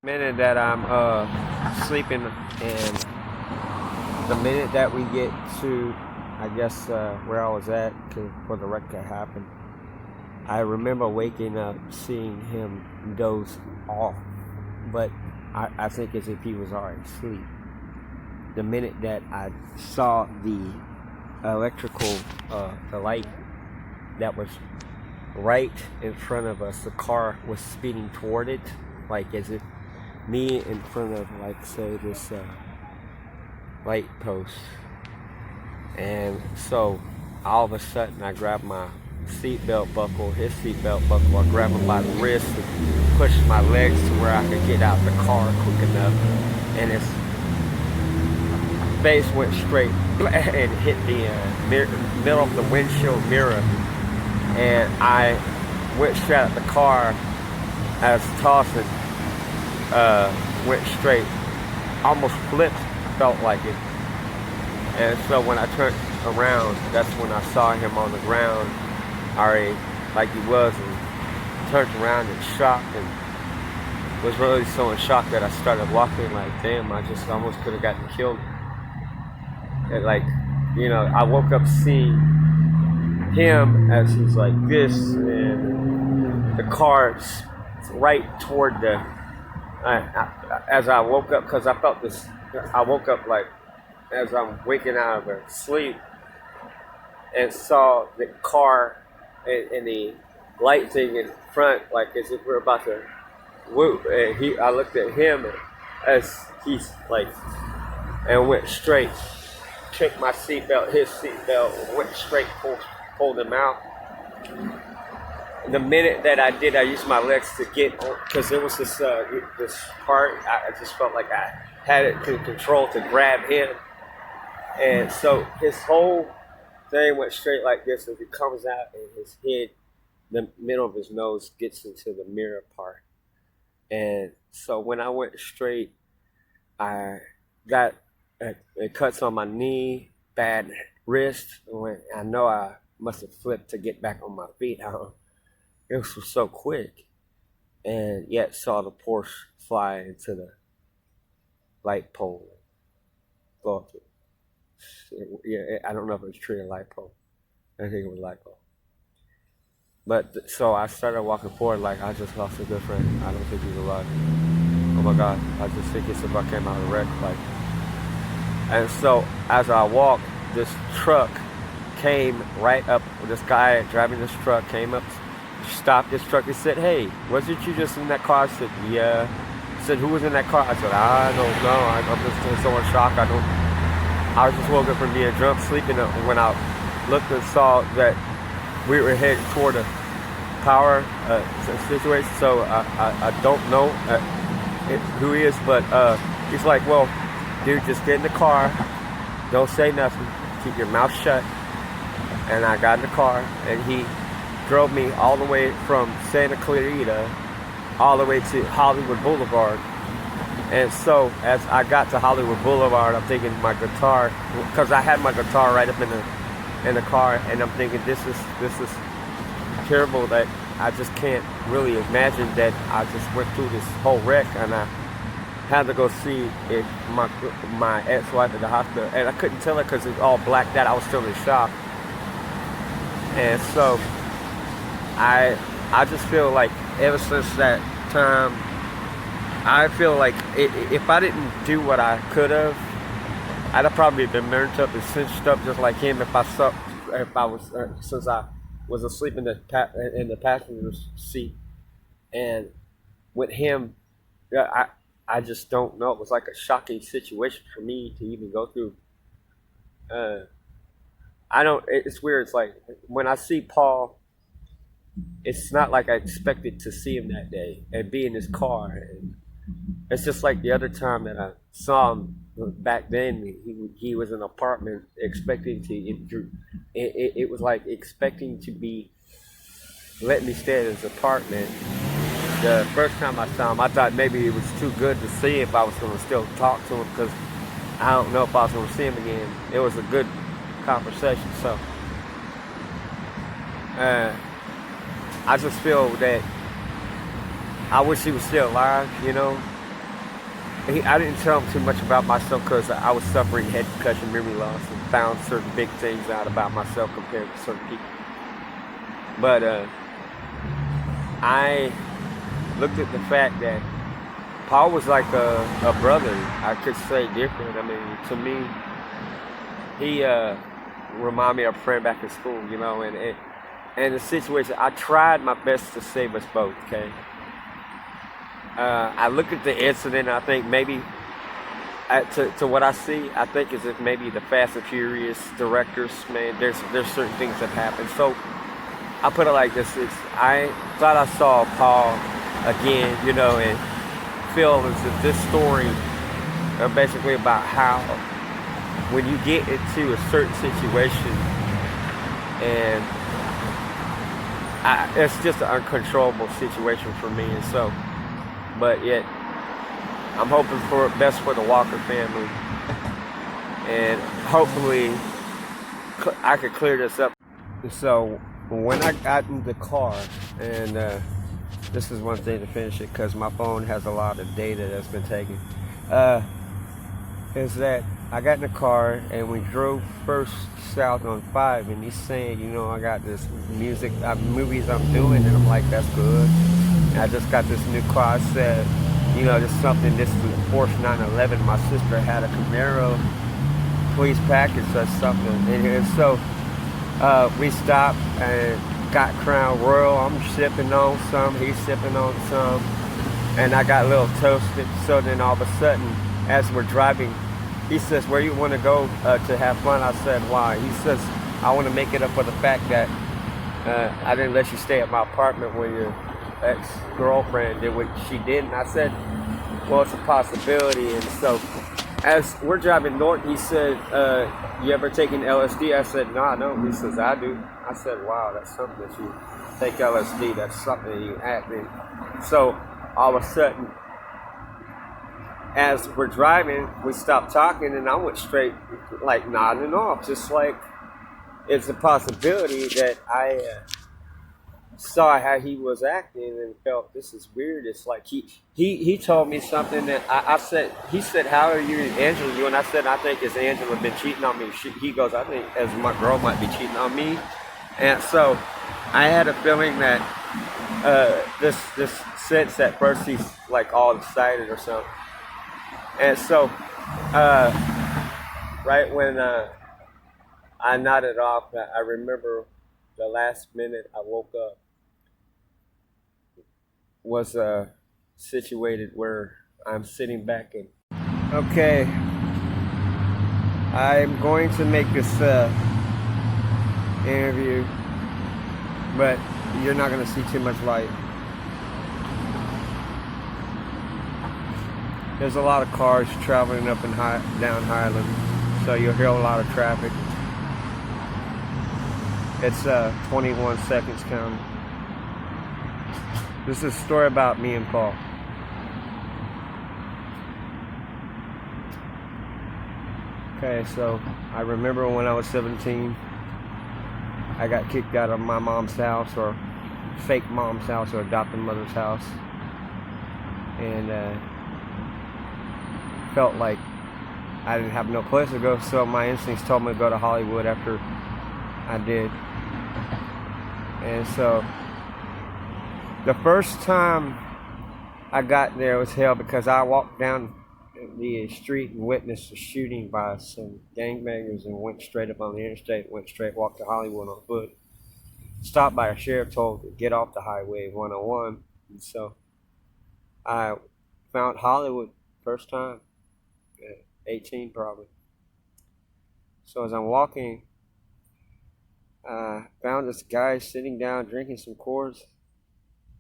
Minute that I'm sleeping, and the minute that we get to, I guess, where I was at for the wreck to happen, I remember waking up seeing him doze off, but I think as if he was already asleep. The minute that I saw the electrical, the light that was right in front of us, the car was speeding toward it, like as if me in front of, like, say, this light post. And so all of a sudden I grabbed my seatbelt buckle, his seatbelt buckle. I grabbed him by the wrist and pushed my legs to where I could get out the car quick enough. And his face went straight and hit the middle of the windshield mirror. And I went straight out the car as tossing went straight, almost flipped, felt like it. And so when I turned around, that's when I saw him on the ground, already like he was, and turned around in shock, and was really so in shock that I started walking like, damn, I just almost could have gotten killed. And like, I woke up seeing him as he's like this, and the car's right toward as I woke up, because I felt this, I woke up like as I'm waking out of a sleep, and saw the car and the light thing in front, like as if we're about to whoop. And I looked at him as he's like, and went straight, checked my seatbelt, his seatbelt, went straight, pulled him out. The minute that I did, I used my legs to get on, because there was this part. I just felt like I had it to control to grab him, and so his whole thing went straight like this as he comes out, and his head, the middle of his nose, gets into the mirror part. And so when I went straight, I got it cuts on my knee, bad wrist. I know I must have flipped to get back on my feet. It was so quick, and yet saw the Porsche fly into the light pole, go up to, yeah, I don't know if it was tree or light pole. I think it was light pole. But so I started walking forward like I just lost a good friend. I don't think he's alive. Oh my God, I just think it's if I came out of the wreck. Like, and so as I walked, this truck came right up. This guy driving this truck came up, stopped this truck and said, "Hey, wasn't you just in that car?" I said, "Yeah." He said, "Who was in that car?" I said, "I don't know. I'm just so in shock. I was just woken up from being drunk, sleeping. When I looked and saw that we were headed toward a power situation. So I don't know who he is, but he's like, well, dude, just get in the car. Don't say nothing. Keep your mouth shut." And I got in the car, and he drove me all the way from Santa Clarita all the way to Hollywood Boulevard. And so as I got to Hollywood Boulevard, I'm thinking my guitar, because I had my guitar right up in the car, and I'm thinking this is terrible, that I just can't really imagine that I just went through this whole wreck, and I had to go see my ex-wife at the hospital, and I couldn't tell her because it's all blacked out. I was still in shock. And so I just feel like ever since that time, I feel like if I didn't do what I could have, I'd have probably been burnt up and cinched up just like him since I was asleep in the passenger seat. And with him, I just don't know. It was like a shocking situation for me to even go through. I don't. It's weird. It's like when I see Paul, it's not like I expected to see him that day and be in his car. And it's just like the other time that I saw him back then. He was in an apartment expecting to. It was like expecting to be let me stay at his apartment. The first time I saw him, I thought maybe it was too good to see if I was going to still talk to him, because I don't know if I was going to see him again. It was a good conversation, so I just feel that I wish he was still alive, I didn't tell him too much about myself because I was suffering head concussion memory loss and found certain big things out about myself compared to certain people. But I looked at the fact that Paul was like a brother. I could say different. I mean, to me, he reminded me of a friend back in school, you know, and the situation, I tried my best to save us both, okay? I look at the incident, I think maybe, to what I see, I think is if maybe the Fast and Furious directors, man, there's certain things that happen. So I put it like this: I thought I saw Paul again, you know, and feel as if this story are basically about how when you get into a certain situation and it's just an uncontrollable situation for me, and so, but yet I'm hoping for best for the Walker family, and hopefully I could clear this up. So when I got in the car, and this is one thing to finish it because my phone has a lot of data that's been taken, is that I got in the car and we drove first south on 5, and he's saying, you know, I got this music, movies I'm doing, and I'm like, that's good. And I just got this new car. I said, you know, this is something, this is a Porsche 911. My sister had a Camaro police package or something. And so we stopped and got Crown Royal. I'm sipping on some, he's sipping on some, and I got a little toasted. So then all of a sudden, as we're driving, he says, where you want to go to have fun? I said, why? He says, I want to make it up for the fact that I didn't let you stay at my apartment when your ex-girlfriend did what she did. And I said, well, it's a possibility. And so as we're driving north, he said, you ever taken LSD? I said, no, I don't. He says, I do. I said, wow, that's something that you take LSD. That's something that you act in. So all of a sudden, as we're driving, we stopped talking, and I went straight, like, nodding off, just like it's a possibility that I saw how he was acting and felt this is weird. It's like he told me something that I said. He said, "How are you, Angela?" You and I said, "I think as Angela been cheating on me." He goes, "I think as my girl might be cheating on me," and so I had a feeling that this sense at first he's like all excited or something. And so, right when I nodded off, I remember the last minute I woke up was situated where I'm sitting back in. Okay, I'm going to make this interview, but you're not going to see too much light. There's a lot of cars traveling up and down Highland, so you'll hear a lot of traffic. It's 21 seconds counting. This is a story about me and Paul. Okay, so I remember when I was 17, I got kicked out of my mom's house, or fake mom's house, or adopted mother's house, and felt like I didn't have no place to go, so my instincts told me to go to Hollywood after I did. And so the first time I got there was hell, because I walked down the street and witnessed a shooting by some gangbangers and went straight up on the interstate, walked to Hollywood on foot. Stopped by a sheriff, told to get off the highway 101. And so I found Hollywood first time. 18 probably. So as I'm walking, I found this guy sitting down drinking some Coors.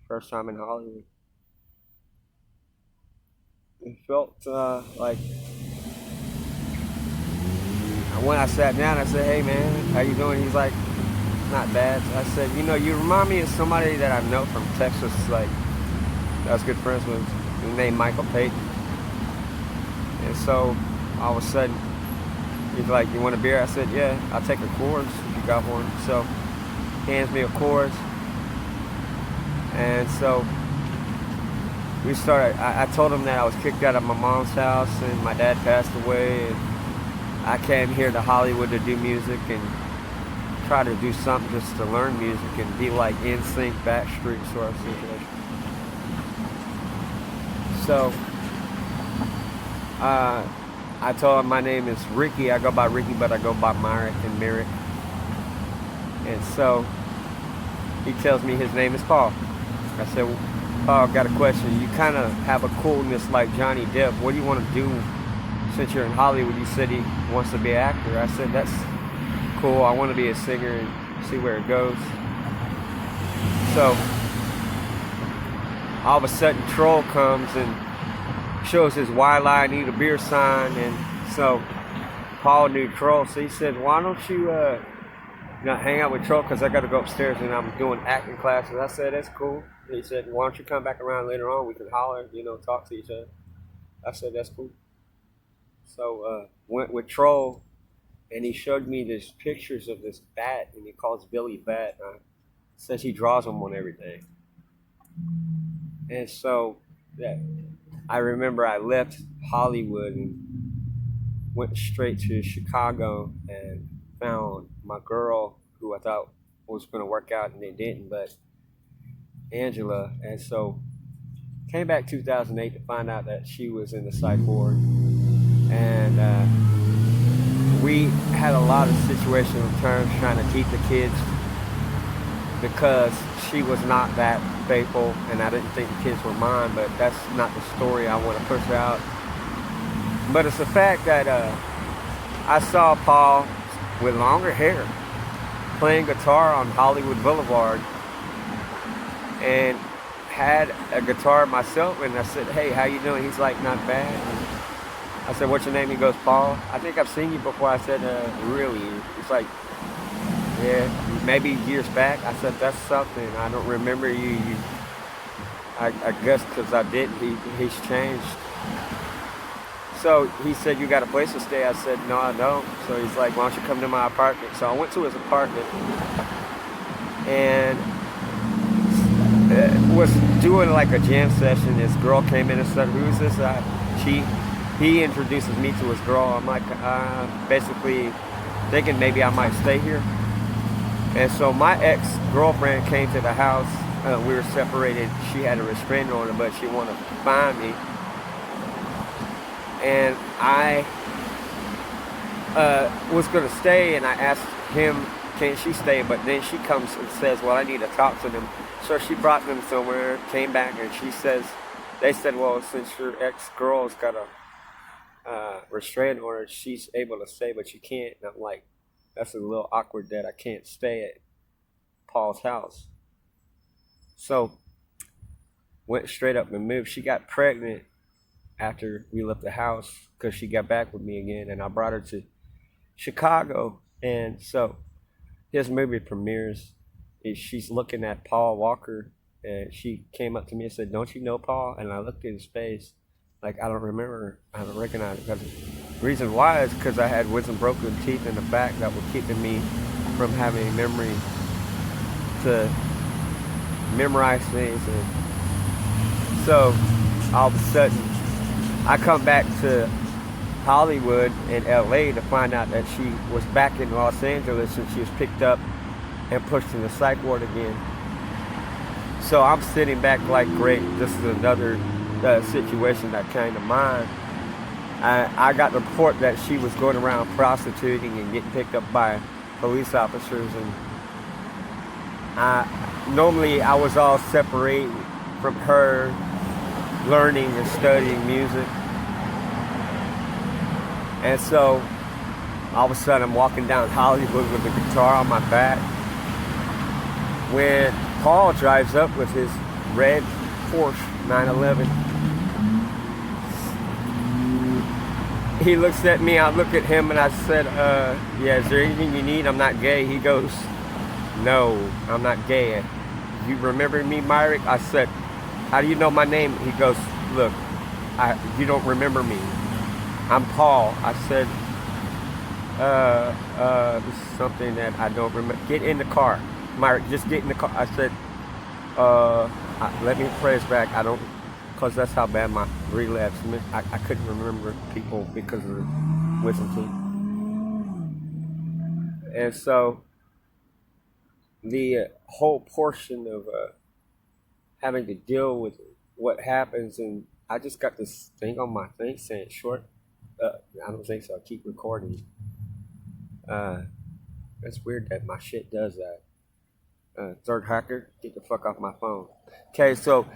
First time in Hollywood. It felt like when I sat down, I said, "Hey man, how you doing?" He's like, "Not bad." I said, "You know, you remind me of somebody that I know from Texas, like I was good friends with, named Michael Payton." And so all of a sudden, he's like, "You want a beer?" I said, "Yeah, I'll take a Coors if you got one." So he hands me a Coors. And so we started. I told him that I was kicked out of my mom's house and my dad passed away, and I came here to Hollywood to do music and try to do something just to learn music and be like NSYNC, Backstreet sort of situation. So I told him my name is Ricky. I go by Ricky, but I go by Myrick and Merrick. And so he tells me his name is Paul. I said, well, Paul, got a question. You kind of have a coolness like Johnny Depp. What do you want to do since you're in Hollywood? You said he wants to be an actor. I said, that's cool. I want to be a singer and see where it goes. So all of a sudden Troll comes and shows his Why Lie I Need a Beer sign. And so Paul knew Troll. So he said, why don't you hang out with Troll, because I got to go upstairs and I'm doing acting classes. I said, that's cool. He said, why don't you come back around later on? We can holler, talk to each other. I said, that's cool. So went with Troll, and he showed me these pictures of this bat, and he calls Billy Bat. Says he draws them on everything. And so I remember I left Hollywood and went straight to Chicago and found my girl, who I thought was going to work out, and it didn't, but Angela. And so came back 2008 to find out that she was in the psych ward. And we had a lot of situational terms trying to keep the kids, because she was not that faithful, and I didn't think the kids were mine. But that's not the story I want to push out. But it's the fact that I saw Paul with longer hair playing guitar on Hollywood Boulevard, and had a guitar myself, and I said, hey, how you doing? He's like, not bad. And I said, what's your name? He goes, Paul. I think I've seen you before. I said, really? He's like, yeah, maybe years back. I said, that's something. I don't remember you. I guess because I didn't. He's changed. So he said, you got a place to stay? I said, no, I don't. So he's like, why don't you come to my apartment? So I went to his apartment and was doing like a jam session. This girl came in and said, who's this? He introduces me to his girl. I'm like, basically thinking maybe I might stay here. And so my ex-girlfriend came to the house. We were separated. She had a restraining order, but she wanted to find me. And I was going to stay, and I asked him, can she stay? But then she comes and says, well, I need to talk to them. So she brought them somewhere, came back, and they said, well, since your ex-girl's got a restraining order, she's able to stay, but you can't. And I'm like, that's a little awkward that I can't stay at Paul's house. So went straight up and moved. She got pregnant after we left the house, because she got back with me again, and I brought her to Chicago. And so his movie premieres. She's looking at Paul Walker, and she came up to me and said, don't you know Paul? And I looked at his face like, I don't remember, I don't recognize it. Because the reason why is because I had wisdom broken teeth in the back that were keeping me from having memory to memorize things. And so all of a sudden I come back to Hollywood and LA to find out that she was back in Los Angeles, and she was picked up and pushed in the psych ward again. So I'm sitting back like, great, this is another situation that came to mind. I got the report that she was going around prostituting and getting picked up by police officers, and normally I was all separated from her, learning and studying music. And so all of a sudden I'm walking down Hollywood with a guitar on my back, when Paul drives up with his red Porsche 911. He looks at me, I look at him, and I said, yeah, is there anything you need? I'm not gay. He goes, no, I'm not gay. You remember me, Myrick? I said, how do you know my name? He goes, look, you don't remember me. I'm Paul. I said, this is something that I don't remember. Get in the car. Myrick, just get in the car. I said, let me phrase back. I don't because that's how bad my relapse. I couldn't remember people because of the wisdom teeth, and so the whole portion of having to deal with what happens, and I just got this thing on my thing saying short. I don't think so. I keep recording. Uh, that's weird that my shit does that. Third hacker, get the fuck off my phone. Okay, so